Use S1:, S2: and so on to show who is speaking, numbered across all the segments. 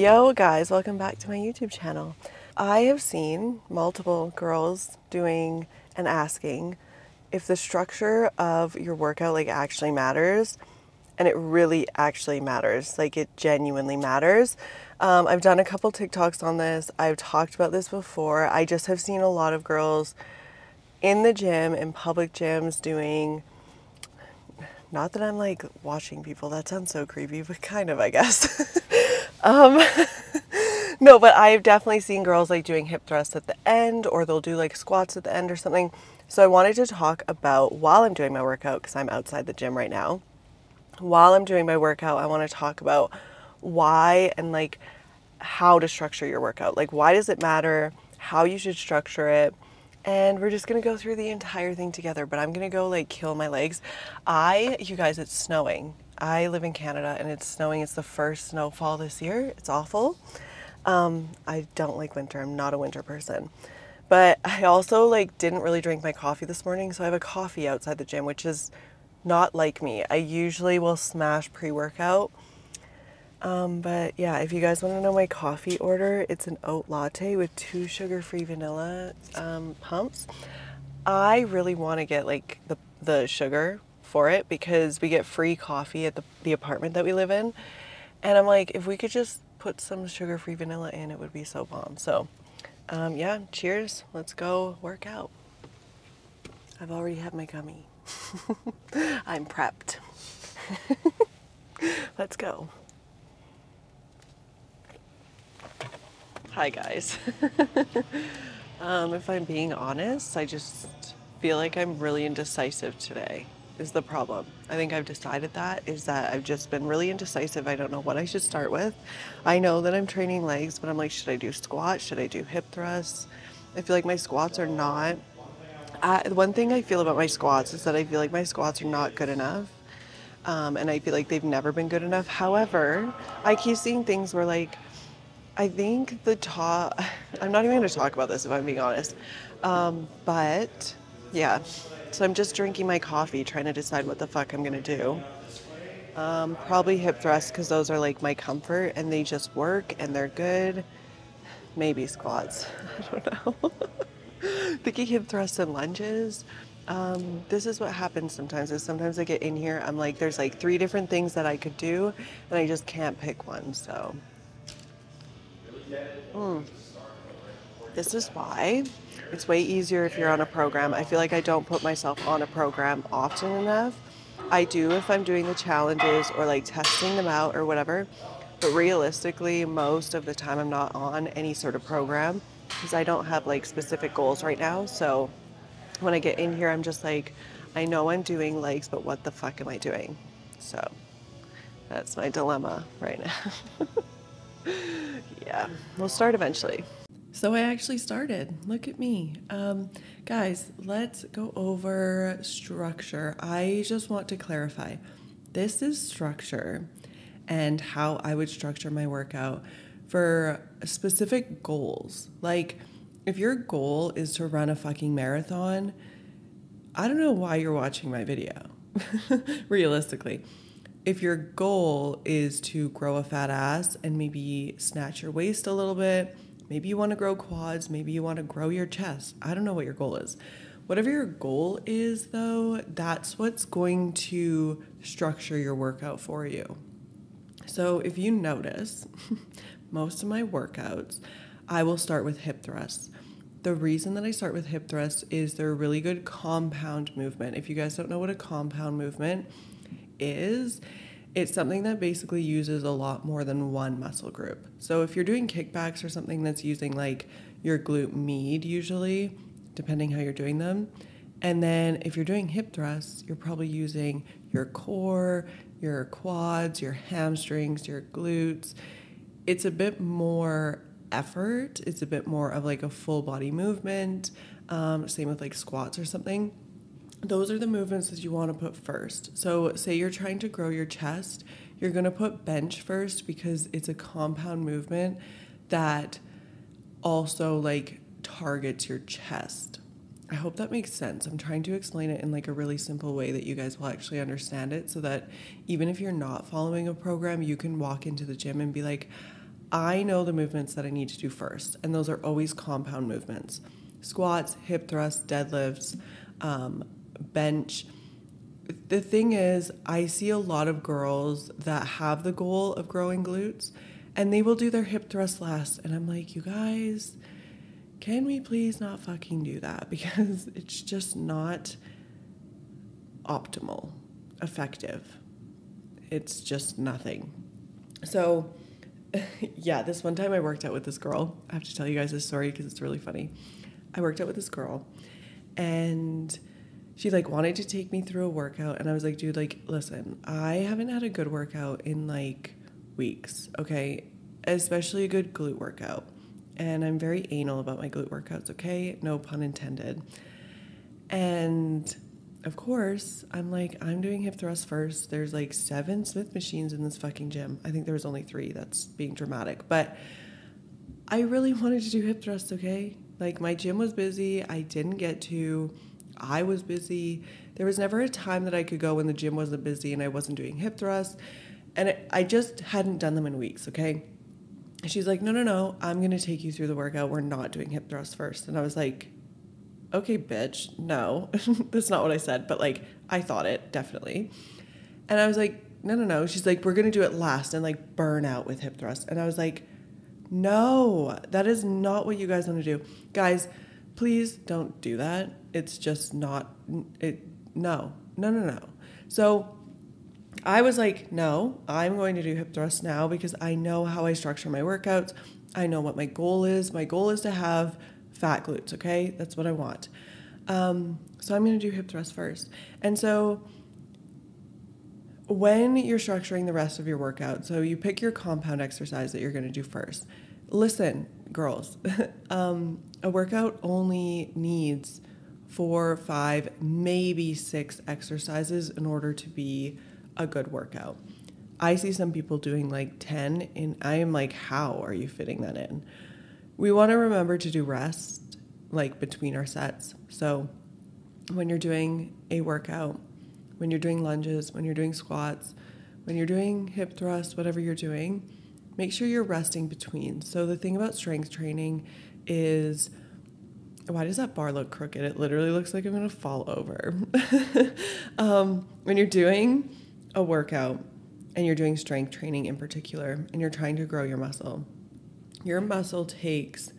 S1: Yo guys, welcome back to my YouTube channel. I have seen multiple girls doing and asking if the structure of your workout actually matters, and it really actually matters. It genuinely matters. I've done a couple TikToks on this. I've talked about this before. I just have seen a lot of girls in the gym, in public gyms, doing, not that I'm watching people, that sounds so creepy, but kind of, I guess. No, but I've definitely seen girls doing hip thrusts at the end, or they'll do squats at the end or something. So I wanted to talk about, while I'm doing my workout, because I'm outside the gym right now, while I'm doing my workout, I want to talk about why and how to structure your workout. Why does it matter, how you should structure it. And we're just going to go through the entire thing together, but I'm going to go kill my legs. You guys, it's snowing. I live in Canada and it's snowing. It's the first snowfall this year. It's awful. I don't like winter. I'm not a winter person. But I also didn't really drink my coffee this morning, so I have a coffee outside the gym, which is not like me. I usually will smash pre-workout. But yeah, if you guys want to know my coffee order, it's an oat latte with 2 sugar-free vanilla pumps. I really want to get the sugar for it because we get free coffee at the apartment that we live in. And I'm like, if we could just put some sugar-free vanilla in, it would be so bomb. So yeah, cheers. Let's go work out. I've already had my gummy. I'm prepped. Let's go. Hi guys. If I'm being honest, I just feel like I'm really indecisive today is the problem. I think I've decided that I've just been really indecisive. I don't know what I should start with. I know that I'm training legs, but I'm like, should I do squats? Should I do hip thrusts? I feel like my squats are not. One thing I feel about my squats is that I feel like my squats are not good enough. And I feel like they've never been good enough. However, I keep seeing things where I think the top, I'm not even going to talk about this if I'm being honest. But yeah, so I'm just drinking my coffee, trying to decide what the fuck I'm going to do. Probably hip thrusts because those are my comfort and they just work and they're good. Maybe squats. I don't know. Thinking hip thrusts and lunges. This is what happens sometimes is sometimes I get in here, I'm like, there's 3 different things that I could do and I just can't pick one. So this is why it's way easier if you're on a program. I feel like I don't put myself on a program often enough. I do if I'm doing the challenges or testing them out or whatever. But realistically, most of the time I'm not on any sort of program because I don't have specific goals right now. So when I get in here, I'm just I know I'm doing legs, but what the fuck am I doing? So that's my dilemma right now. Yeah, we'll start eventually. So I actually started. Look at me. Guys, let's go over structure. I just want to clarify. This is structure and how I would structure my workout for specific goals. If your goal is to run a fucking marathon, I don't know why you're watching my video. Realistically. If your goal is to grow a fat ass and maybe snatch your waist a little bit, maybe you want to grow quads, maybe you want to grow your chest. I don't know what your goal is. Whatever your goal is, though, that's what's going to structure your workout for you. So if you notice, most of my workouts, I will start with hip thrusts. The reason that I start with hip thrusts is they're a really good compound movement. If you guys don't know what a compound movement is, it's something that basically uses a lot more than one muscle group. So if you're doing kickbacks or something that's using your glute med usually, depending how you're doing them. And then if you're doing hip thrusts, you're probably using your core, your quads, your hamstrings, your glutes. It's a bit more effort. It's a bit more of a full body movement. Same with squats or something. Those are the movements that you want to put first. So say you're trying to grow your chest, you're going to put bench first because it's a compound movement that also targets your chest. I hope that makes sense. I'm trying to explain it in a really simple way that you guys will actually understand it so that even if you're not following a program, you can walk into the gym and be like, I know the movements that I need to do first, and those are always compound movements. Squats, hip thrusts, deadlifts, bench. The thing is, I see a lot of girls that have the goal of growing glutes, and they will do their hip thrust last, and I'm like, you guys, can we please not fucking do that? Because it's just not optimal, effective. It's just nothing. So yeah, this one time I worked out with this girl. I have to tell you guys this story because it's really funny. I worked out with this girl, and she like wanted to take me through a workout, and I was like, dude, like, listen, I haven't had a good workout in like weeks, okay? Especially a good glute workout. And I'm very anal about my glute workouts, okay? No pun intended. And of course, I'm like, I'm doing hip thrusts first. There's like 7 Smith machines in this fucking gym. I think there was only 3. That's being dramatic. But I really wanted to do hip thrusts, okay? Like, my gym was busy. I didn't get to. I was busy. There was never a time that I could go when the gym wasn't busy and I wasn't doing hip thrusts. And I just hadn't done them in weeks, okay? And she's like, no, I'm going to take you through the workout. We're not doing hip thrusts first. And I was like, okay, bitch, no. That's not what I said, but like, I thought it, definitely. And I was like, no. She's like, we're going to do it last and like burn out with hip thrusts. And I was like, no, that is not what you guys want to do. Guys, please don't do that. It's just not, no. So I was like, no, I'm going to do hip thrusts now because I know how I structure my workouts. I know what my goal is. My goal is to have fat glutes, okay? That's what I want. So I'm going to do hip thrusts first. And so when you're structuring the rest of your workout, so you pick your compound exercise that you're going to do first. Listen, girls, a workout only needs 4, 5, maybe 6 exercises in order to be a good workout. I see some people doing like 10, and I am like, how are you fitting that in? We want to remember to do rest, like between our sets. So when you're doing a workout, when you're doing lunges, when you're doing squats, when you're doing hip thrusts, whatever you're doing, make sure you're resting between. So the thing about strength training is, why does that bar look crooked? It literally looks like I'm going to fall over. When you're doing a workout and you're doing strength training in particular, and you're trying to grow your muscle takes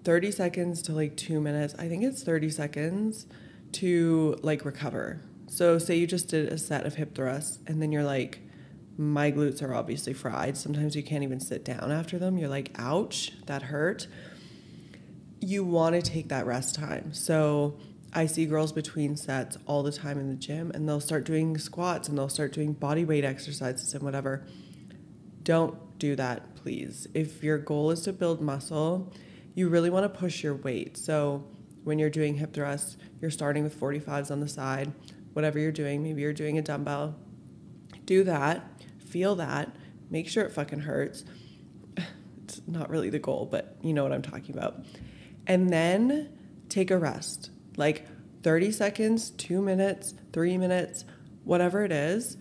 S1: 30 seconds to like 2 minutes. I think it's 30 seconds to like recover. So say you just did a set of hip thrusts and then you're like, my glutes are obviously fried. Sometimes you can't even sit down after them. You're like, ouch, that hurt. You want to take that rest time. So I see girls between sets all the time in the gym, and they'll start doing squats and they'll start doing body weight exercises and whatever. Don't do that, please. If your goal is to build muscle, you really want to push your weight. So when you're doing hip thrusts, you're starting with 45s on the side, whatever you're doing. Maybe you're doing a dumbbell. Do that. Feel that. Make sure it fucking hurts. It's not really the goal, but you know what I'm talking about. And then take a rest. Like 30 seconds, 2 minutes, 3 minutes, whatever it is,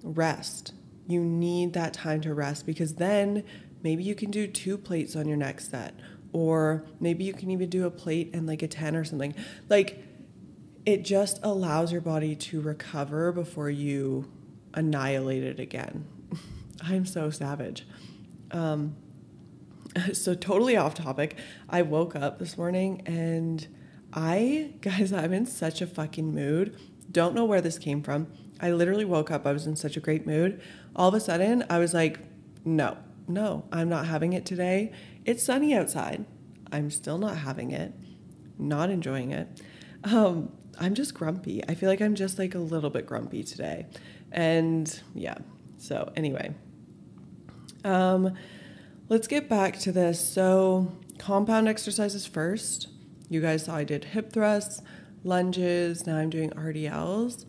S1: rest. You need that time to rest, because then maybe you can do 2 plates on your next set, or maybe you can even do a plate and like a 10 or something. Like, it just allows your body to recover before you annihilate it again. I'm so savage. So totally off topic. I woke up this morning and guys, I'm in such a fucking mood. Don't know where this came from. I literally woke up. I was in such a great mood. All of a sudden, I was like, no, I'm not having it today. It's sunny outside. I'm still not having it. Not enjoying it. I'm just grumpy. I feel like I'm just like a little bit grumpy today. And yeah, so anyway, let's get back to this. So compound exercises first. You guys saw I did hip thrusts, lunges. Now I'm doing RDLs.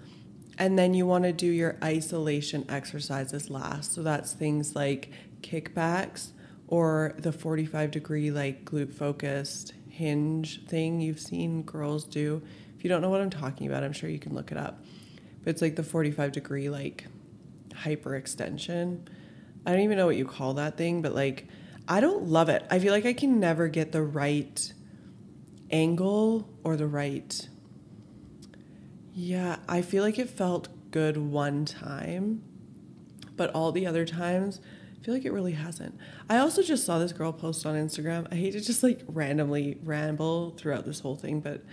S1: And then you want to do your isolation exercises last. So that's things like kickbacks or the 45-degree like glute focused hinge thing you've seen girls do. If you don't know what I'm talking about, I'm sure you can look it up. But it's like the 45-degree like hyperextension. I don't even know what you call that thing, but like, I don't love it. I feel like I can never get the right angle or the right, yeah, I feel like it felt good one time, but all the other times, I feel like it really hasn't. I also just saw this girl post on Instagram. I hate to just like randomly ramble throughout this whole thing, but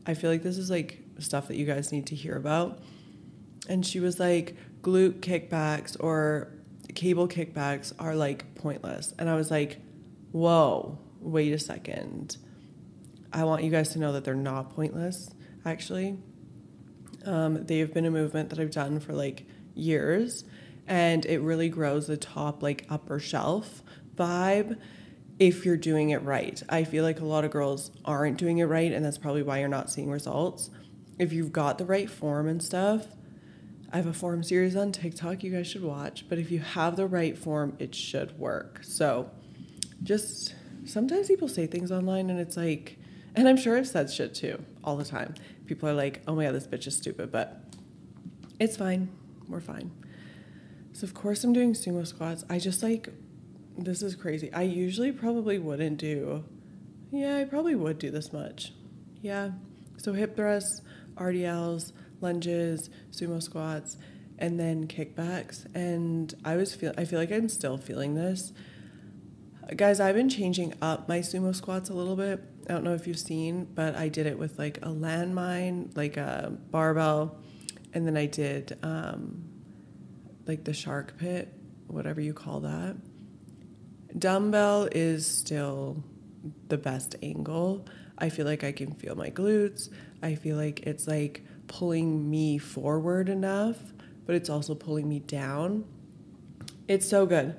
S1: I feel like this is like stuff that you guys need to hear about. And she was like, glute kickbacks or cable kickbacks are like pointless. And I was like, whoa, wait a second. I want you guys to know that they're not pointless, actually. They have been a movement that I've done for like years, and it really grows the top, like upper shelf vibe if you're doing it right. I feel like a lot of girls aren't doing it right, and that's probably why you're not seeing results. If you've got the right form and stuff, I have a form series on TikTok you guys should watch, but if you have the right form, it should work. So just sometimes people say things online and it's like, and I'm sure I've said shit too all the time. People are like, oh my God, this bitch is stupid, but it's fine. We're fine. So of course I'm doing sumo squats. I just like, this is crazy. I usually probably wouldn't do, yeah, I probably would do this much. Yeah. So hip thrusts, RDLs, lunges, sumo squats, and then kickbacks. And I feel like I'm still feeling this. Guys, I've been changing up my sumo squats a little bit. I don't know if you've seen, but I did it with like a landmine, like a barbell, and then I did like the shark pit, whatever you call that. Dumbbell is still the best angle. I feel like I can feel my glutes. I feel like it's like pulling me forward enough, but it's also pulling me down. It's so good.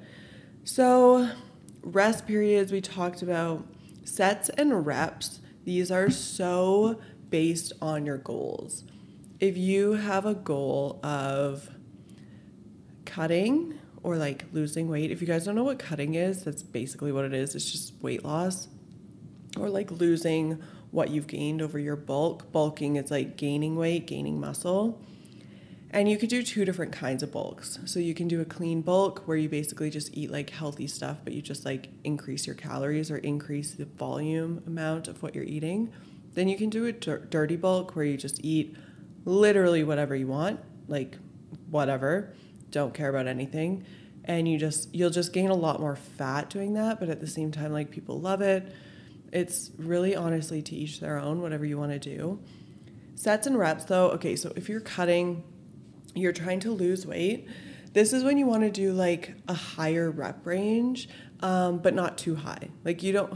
S1: So rest periods, we talked about sets and reps. These are so based on your goals. If you have a goal of cutting or like losing weight, if you guys don't know what cutting is, that's basically what it is. It's just weight loss, or like losing what you've gained over your bulk. Bulking is like gaining weight, gaining muscle. And you could do two different kinds of bulks. So you can do a clean bulk where you basically just eat like healthy stuff, but you just like increase your calories or increase the volume amount of what you're eating. Then you can do a dirty bulk where you just eat literally whatever you want, like whatever, don't care about anything. And you'll just gain a lot more fat doing that, but at the same time, like people love it. It's really honestly to each their own, whatever you want to do. Sets and reps though, okay, so if you're cutting, you're trying to lose weight, this is when you want to do like a higher rep range, but not too high. Like you don't,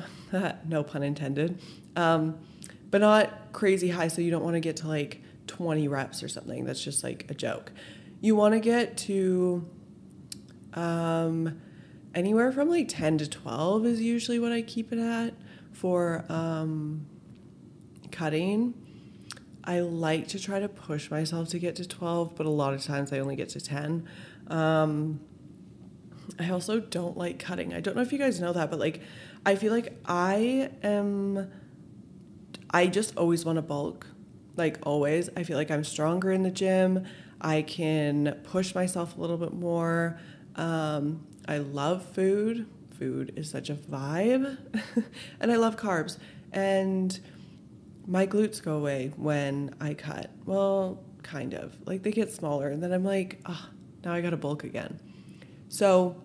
S1: no pun intended, but not crazy high. So you don't want to get to like 20 reps or something. That's just like a joke. You want to get to anywhere from like 10 to 12 is usually what I keep it at for cutting. I like to try to push myself to get to 12, but a lot of times I only get to 10. I also don't like cutting. I don't know if you guys know that, but like, I feel like I just always want to bulk. Like always. I feel like I'm stronger in the gym. I can push myself a little bit more. I love food. Food is such a vibe. And I love carbs. And my glutes go away when I cut. Well, kind of. Like they get smaller. And then I'm like, now I got to bulk again. So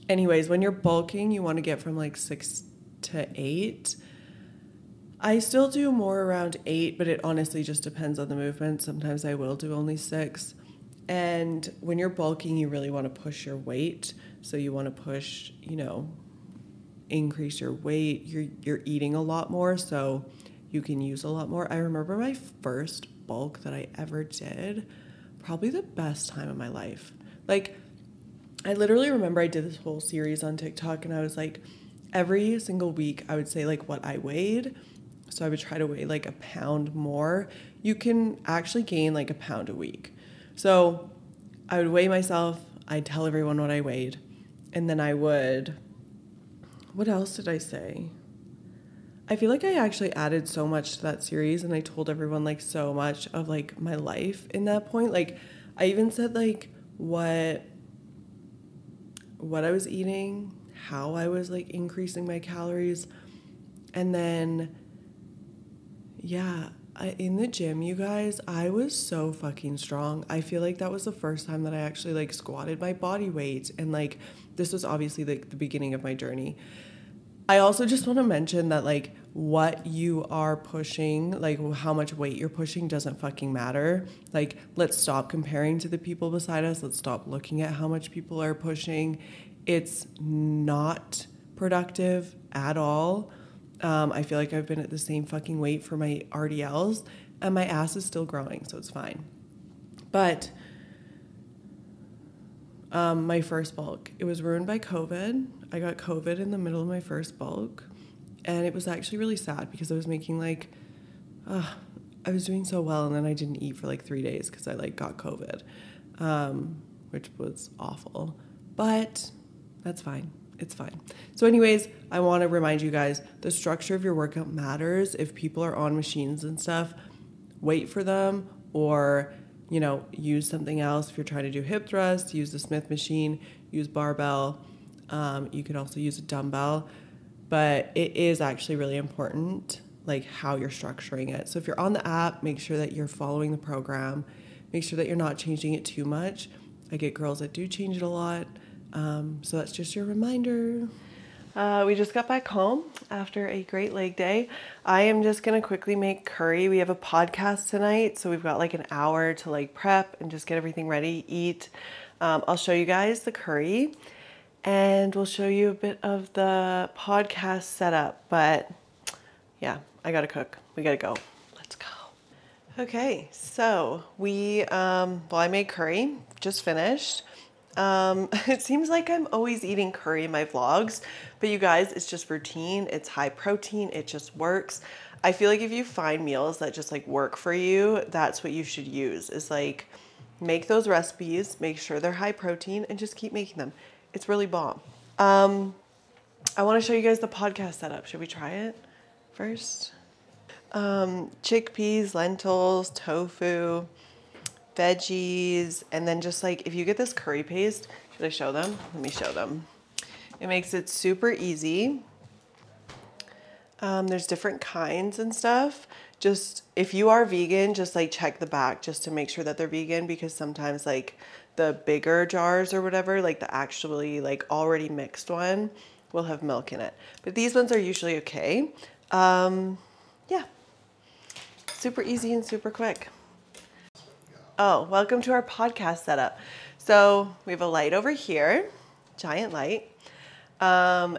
S1: anyways, when you're bulking, you want to get from like 6 to 8. I still do more around 8, but it honestly just depends on the movement. Sometimes I will do only 6. And when you're bulking, you really want to push your weight. So you want to push, increase your weight. You're eating a lot more, so you can use a lot more. I remember my first bulk that I ever did, probably the best time of my life. Like, I literally remember I did this whole series on TikTok, and I was like, every single week I would say like what I weighed. So I would try to weigh like a pound more. You can actually gain like a pound a week. So I would weigh myself. I'd tell everyone what I weighed. And then what else did I say? I feel like I actually added so much to that series, and I told everyone like so much of like my life in that point. Like I even said like what what I was eating, how I was like increasing my calories. And then, yeah, in the gym, you guys, I was so fucking strong. I feel like that was the first time that I actually like squatted my body weight. And like, this was obviously like the beginning of my journey. I also just want to mention that like what you are pushing, like how much weight you're pushing doesn't fucking matter. Like, let's stop comparing to the people beside us. Let's stop looking at how much people are pushing. It's not productive at all. I feel like I've been at the same fucking weight for my RDLs and my ass is still growing, so it's fine. But my first bulk, it was ruined by COVID. I got COVID in the middle of my first bulk, and it was actually really sad because I was making like, I was doing so well, and then I didn't eat for like 3 days because I like got COVID, which was awful, but that's fine. It's fine. So anyways, I want to remind you guys, the structure of your workout matters. If people are on machines and stuff, wait for them, or you know, use something else. If you're trying to do hip thrust, use the Smith machine, use barbell. You could also use a dumbbell, but it is actually really important, like how you're structuring it. So if you're on the app, make sure that you're following the program. Make sure that you're not changing it too much. I get girls that do change it a lot. So that's just your reminder. We just got back home after a great leg day. I am just going to quickly make curry. We have a podcast tonight, so we've got like an hour to like prep and just get everything ready, eat. I'll show you guys the curry and we'll show you a bit of the podcast setup. But yeah, I got to cook. We got to go. Let's go. Okay, so I made curry, just finished. It seems like I'm always eating curry in my vlogs, but you guys, it's just routine. It's high protein. It just works. I feel like if you find meals that just like work for you, that's what you should use, is like make those recipes, make sure they're high protein, and just keep making them. It's really bomb. I want to show you guys the podcast setup. Should we try it first? Chickpeas, lentils, tofu, veggies, and then just like, if you get this curry paste, should I show them? Let me show them. It makes it super easy. There's different kinds and stuff. Just, if you are vegan, just like check the back just to make sure that they're vegan, because sometimes like the bigger jars or whatever, like the actually like already mixed one will have milk in it. But these ones are usually okay. Yeah, super easy and super quick. Oh, welcome to our podcast setup. So we have a light over here, giant light.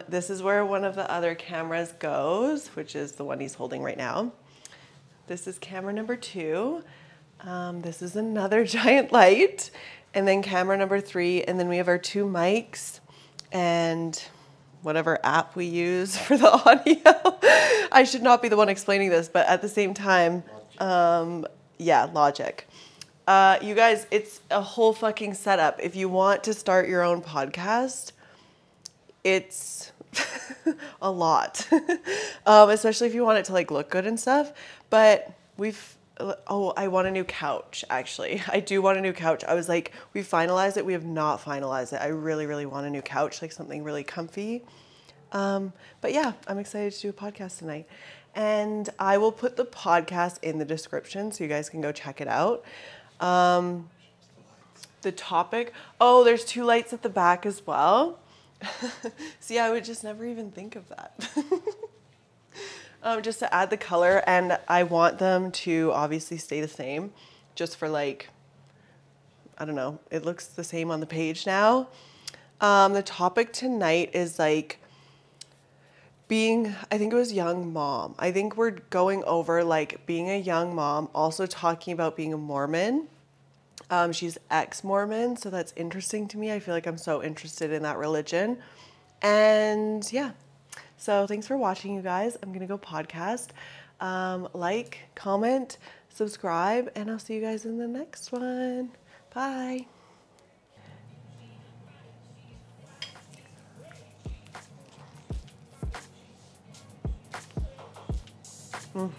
S1: This is where one of the other cameras goes, which is the one he's holding right now. This is camera number 2. This is another giant light. And then camera number 3. And then we have our 2 mics and whatever app we use for the audio. I should not be the one explaining this, but at the same time, yeah, Logic. You guys, it's a whole fucking setup. If you want to start your own podcast, it's a lot, especially if you want it to like look good and stuff. But I want a new couch, actually. I do want a new couch. I was like, we finalized it. We have not finalized it. I really, really want a new couch, like something really comfy. But yeah, I'm excited to do a podcast tonight. And I will put the podcast in the description so you guys can go check it out. The topic, oh, there's 2 lights at the back as well. See, I would just never even think of that. Just to add the color, and I want them to obviously stay the same, just for like, I don't know, it looks the same on the page now. The topic tonight is like being, I think it was young mom. I think we're going over like being a young mom, also talking about being a Mormon. She's ex-Mormon, so that's interesting to me. I feel like I'm so interested in that religion. And yeah, so thanks for watching, you guys. I'm gonna go podcast. Like, comment, subscribe, and I'll see you guys in the next one. Bye. Mm.